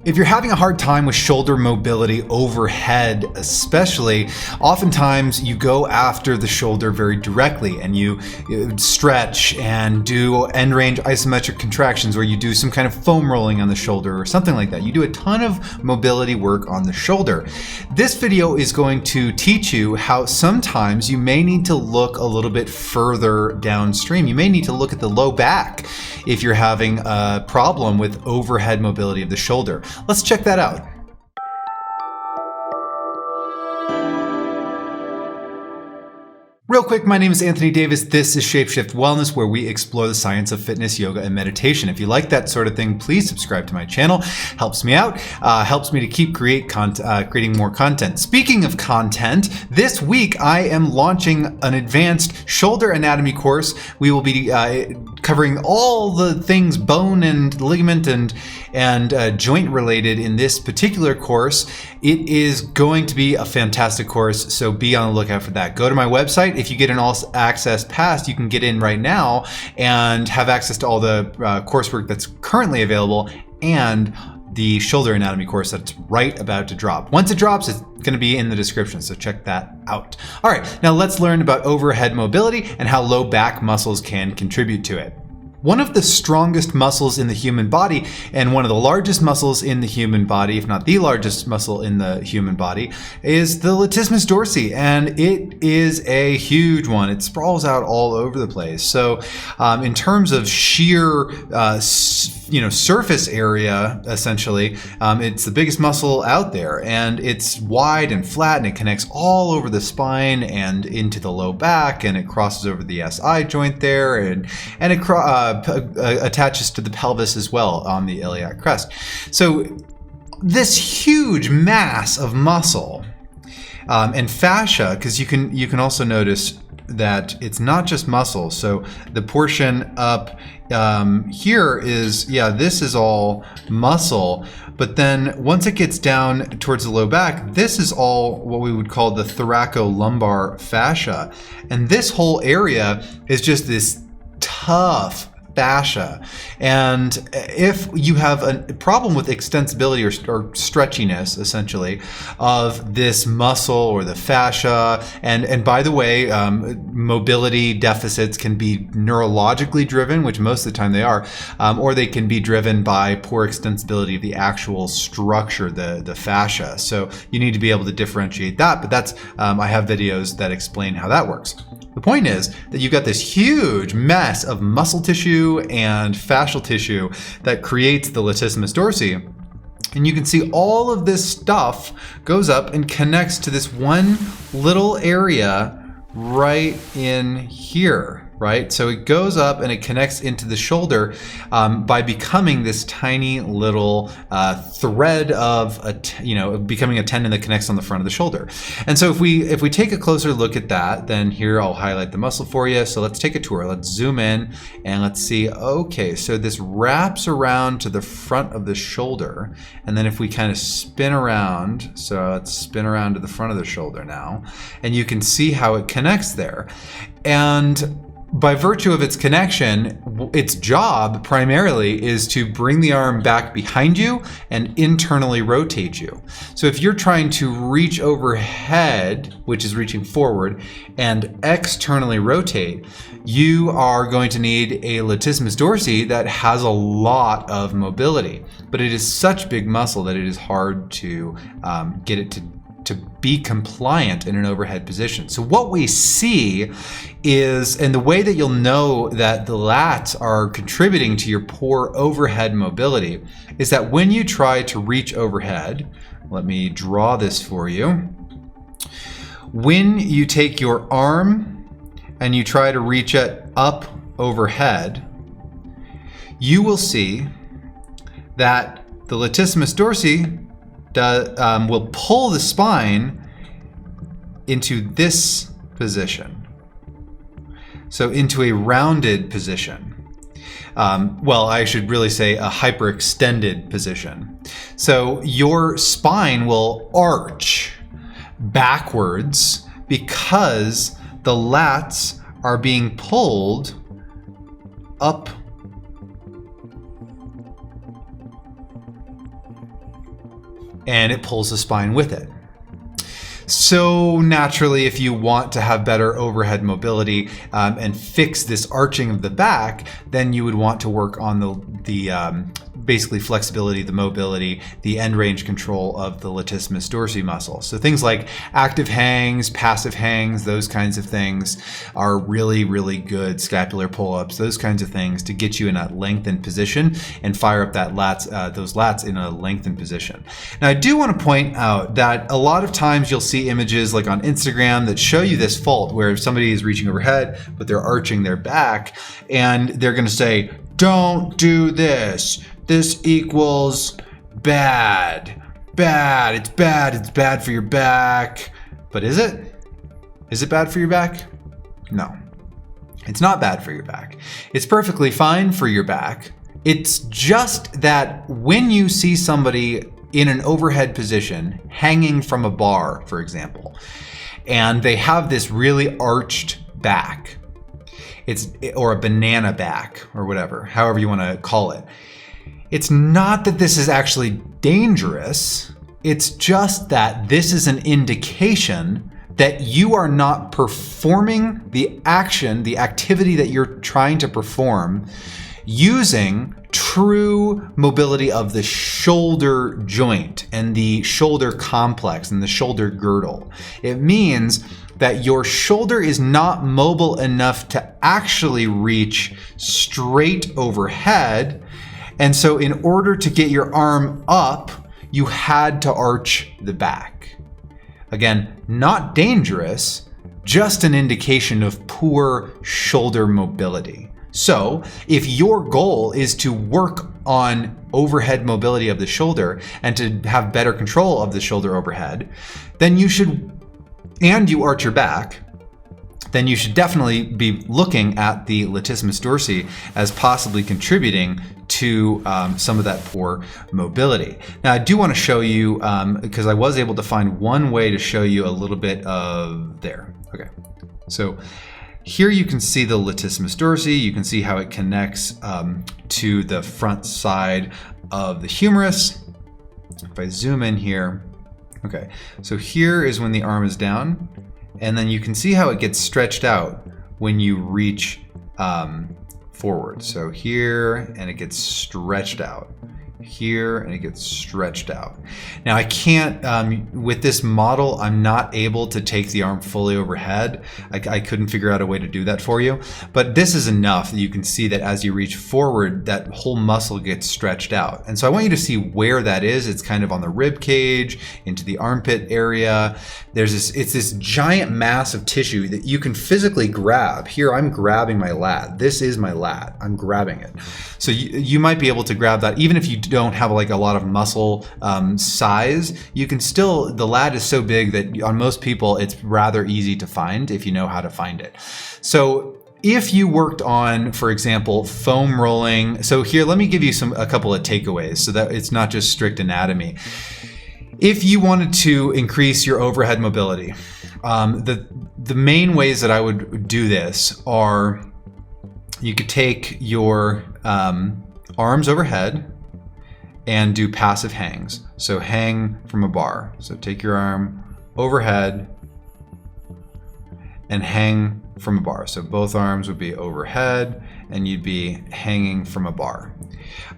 If you're having a hard time with shoulder mobility overhead especially, oftentimes you go after the shoulder very directly and you stretch and do end range isometric contractions, or you do some kind of foam rolling on the shoulder or something like that. You do a ton of mobility work on the shoulder. This video is going to teach you how sometimes you may need to look a little bit further downstream. You may need to look at the low back if you're having a problem with overhead mobility of the shoulder. Let's check that out. Real quick, my name is Anthony Davis. This is Shapeshift Wellness, where we explore the science of fitness, yoga, and meditation. If you like that sort of thing, please subscribe to my channel. Helps me out, helps me to keep creating more content. Speaking of content, this week I am launching an advanced shoulder anatomy course. We will be covering all the things bone and ligament and joint related in this particular course. It is going to be a fantastic course, so be on the lookout for that. Go to my website. If you get an all access pass, you can get in right now and have access to all the coursework that's currently available and the shoulder anatomy course that's right about to drop. Once it drops, it's going to be in the description, so check that out. All right, now let's learn about overhead mobility and how low back muscles can contribute to it. One of the strongest muscles in the human body, and one of the largest muscles in the human body, if not the largest muscle in the human body, is the Latissimus Dorsi, and it is a huge one. It sprawls out all over the place. So in terms of sheer surface area, essentially, it's the biggest muscle out there, and it's wide and flat, and it connects all over the spine and into the low back, and it crosses over the SI joint there, and it attaches to the pelvis as well on the iliac crest. So this huge mass of muscle and fascia, because you can also notice that it's not just muscle. So the portion up here is, this is all muscle, but then once it gets down towards the low back, this is all what we would call the thoracolumbar fascia. And this whole area is just this tough fascia. And if you have a problem with extensibility or stretchiness, essentially, of this muscle or the fascia, and by the way, mobility deficits can be neurologically driven, which most of the time they are, or they can be driven by poor extensibility of the actual structure, the fascia. So you need to be able to differentiate that, but that's, I have videos that explain how that works. The point is that you've got this huge mess of muscle tissue and fascial tissue that creates the latissimus dorsi. And you can see all of this stuff goes up and connects to this one little area right in here, right? So it goes up and it connects into the shoulder by becoming this tiny little thread of becoming a tendon that connects on the front of the shoulder. And so if we take a closer look at that, then here I'll highlight the muscle for you. So let's take a tour. Let's zoom in and let's see. Okay, so this wraps around to the front of the shoulder, and then if we kind of spin around, so let's spin around to the front of the shoulder now, and you can see how it connects there. And by virtue of its connection, its job primarily is to bring the arm back behind you and internally rotate you. So if you're trying to reach overhead, which is reaching forward, and externally rotate, you are going to need a latissimus dorsi that has a lot of mobility. But it is such big muscle that it is hard to get it to be compliant in an overhead position. So what we see is, and the way that you'll know that the lats are contributing to your poor overhead mobility, is that when you try to reach overhead, let me draw this for you. When you take your arm and you try to reach it up overhead, you will see that the latissimus dorsi will pull the spine into this position. So into a rounded position. Well, I should really say a hyperextended position. So your spine will arch backwards because the lats are being pulled up and it pulls the spine with it. So naturally, if you want to have better overhead mobility and fix this arching of the back, then you would want to work on the basically flexibility, the mobility, the end range control of the latissimus dorsi muscle. So things like active hangs, passive hangs, those kinds of things are really, really good. Scapular pull-ups, those kinds of things to get you in a lengthened position and fire up that those lats in a lengthened position. Now, I do want to point out that a lot of times you'll see images like on Instagram that show you this fault where somebody is reaching overhead, but they're arching their back, and they're going to say, "Don't do this. This equals bad. Bad. It's bad. It's bad for your back." But is it? Is it bad for your back? No. It's not bad for your back. It's perfectly fine for your back. It's just that when you see somebody in an overhead position, hanging from a bar, for example, and they have this really arched back, or a banana back, or whatever, however you want to call it. It's not that this is actually dangerous. It's just that this is an indication that you are not performing the action, the activity that you're trying to perform using true mobility of the shoulder joint and the shoulder complex and the shoulder girdle. It means that your shoulder is not mobile enough to actually reach straight overhead. And so in order to get your arm up, you had to arch the back. Again, not dangerous, just an indication of poor shoulder mobility. So if your goal is to work on overhead mobility of the shoulder and to have better control of the shoulder overhead, then you should, and you arch your back, then you should definitely be looking at the latissimus dorsi as possibly contributing to some of that poor mobility. Now, I do want to show you, because I was able to find one way to show you a little bit of there. Okay, so here you can see the latissimus dorsi. You can see how it connects to the front side of the humerus. If I zoom in here, okay, so here is when the arm is down, and then you can see how it gets stretched out when you reach forward. So here, and it gets stretched out. Here, and it gets stretched out. Now I can't, with this model, I'm not able to take the arm fully overhead. I couldn't figure out a way to do that for you, but this is enough that you can see that as you reach forward, that whole muscle gets stretched out. And so I want you to see where that is. It's kind of on the rib cage, into the armpit area. It's this giant mass of tissue that you can physically grab. Here I'm grabbing my lat. This is my lat. I'm grabbing it. So you might be able to grab that even if you don't have like a lot of muscle size. You can still, the lat is so big that on most people it's rather easy to find if you know how to find it. So if you worked on, for example, foam rolling, so here let me give you a couple of takeaways so that it's not just strict anatomy. If you wanted to increase your overhead mobility, the main ways that I would do this are, you could take your arms overhead and do passive hangs. So hang from a bar. So take your arm overhead and hang from a bar. So both arms would be overhead and you'd be hanging from a bar.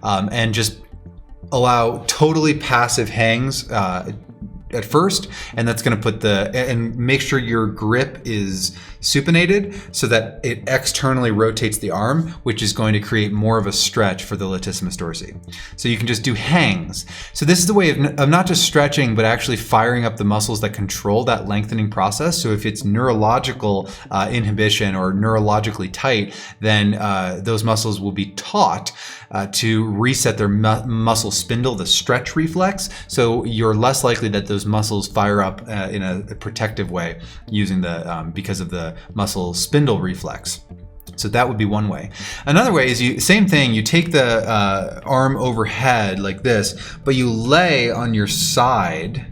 And just allow totally passive hangs at first, and that's going to put and make sure your grip is supinated so that it externally rotates the arm, which is going to create more of a stretch for the latissimus dorsi. So you can just do hangs. So this is the way of not just stretching, but actually firing up the muscles that control that lengthening process. So if it's neurological inhibition or neurologically tight, then those muscles will be taught to reset their muscle spindle, the stretch reflex. So you're less likely that those muscles fire up in a protective way using because of the muscle spindle reflex. So that would be one way. Another way is same thing, you take the arm overhead like this, but you lay on your side,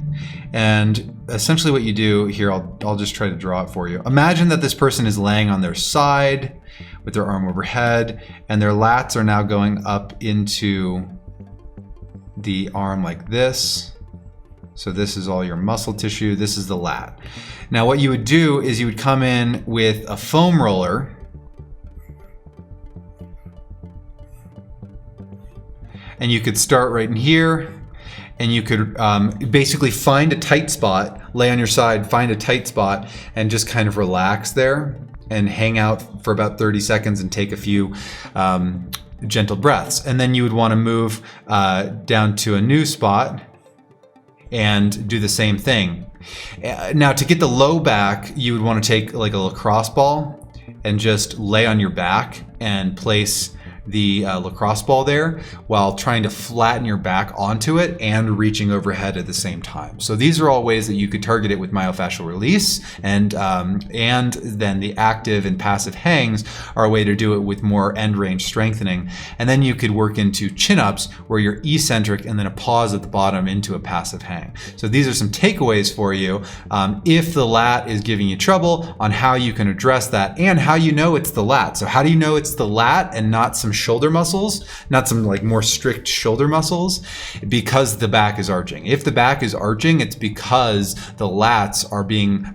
and essentially what you do here, I'll just try to draw it for you. Imagine that this person is laying on their side with their arm overhead, and their lats are now going up into the arm like this. So this is all your muscle tissue. This is the lat. Now what you would do is you would come in with a foam roller and you could start right in here, and you could basically find a tight spot, lay on your side, find a tight spot, and just kind of relax there and hang out for about 30 seconds and take a few gentle breaths. And then you would want to move down to a new spot and do the same thing. Now to get the low back, you would want to take like a lacrosse ball and just lay on your back and place the lacrosse ball there while trying to flatten your back onto it and reaching overhead at the same time. So these are all ways that you could target it with myofascial release, and then the active and passive hangs are a way to do it with more end range strengthening. And then you could work into chin-ups where you're eccentric and then a pause at the bottom into a passive hang. So these are some takeaways for you if the lat is giving you trouble, on how you can address that and how you know it's the lat. So how do you know it's the lat and not some shoulder muscles, not some like more strict shoulder muscles? Because the back is arching. If the back is arching, it's because the lats are being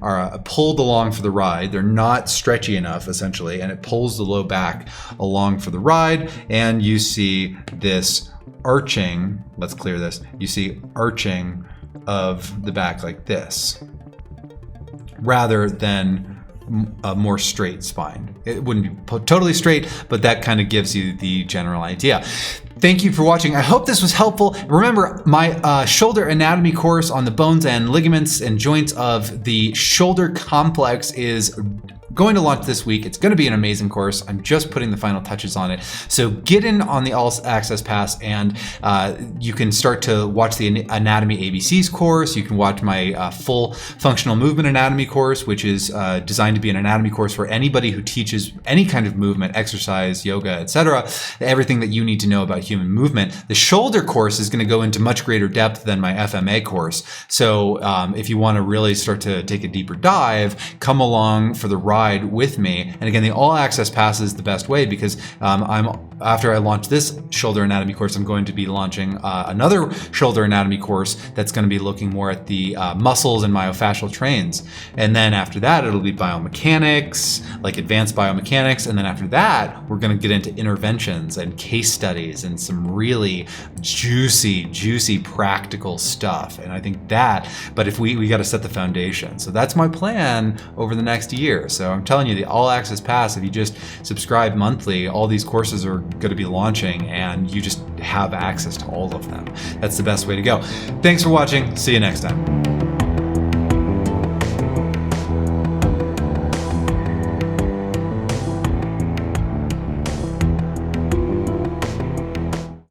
pulled along for the ride. They're not stretchy enough, essentially, and it pulls the low back along for the ride, and you see this arching. Let's clear this. You see arching of the back like this, rather than a more straight spine. It wouldn't be totally straight, but that kind of gives you the general idea. Thank you for watching. I hope this was helpful. Remember, my shoulder anatomy course on the bones and ligaments and joints of the shoulder complex is going to launch this week. It's going to be an amazing course. I'm just putting the final touches on it. So get in on the All Access Pass, and you can start to watch the Anatomy ABCs course. You can watch my full functional movement anatomy course, which is designed to be an anatomy course for anybody who teaches any kind of movement, exercise, yoga, etc. Everything that you need to know about human movement. The shoulder course is going to go into much greater depth than my FMA course. So if you want to really start to take a deeper dive, come along for the ride with me. And again, the All Access Pass is the best way, because after I launch this shoulder anatomy course, I'm going to be launching another shoulder anatomy course that's going to be looking more at the muscles and myofascial trains. And then after that, it'll be biomechanics, like advanced biomechanics. And then after that, we're going to get into interventions and case studies and some really juicy practical stuff. And I think but if we got to set the foundation. So that's my plan over the next year. So I'm telling you, the All Access Pass, if you just subscribe monthly, all these courses are going to be launching and you just have access to all of them. That's the best way to go. Thanks for watching. See you next time.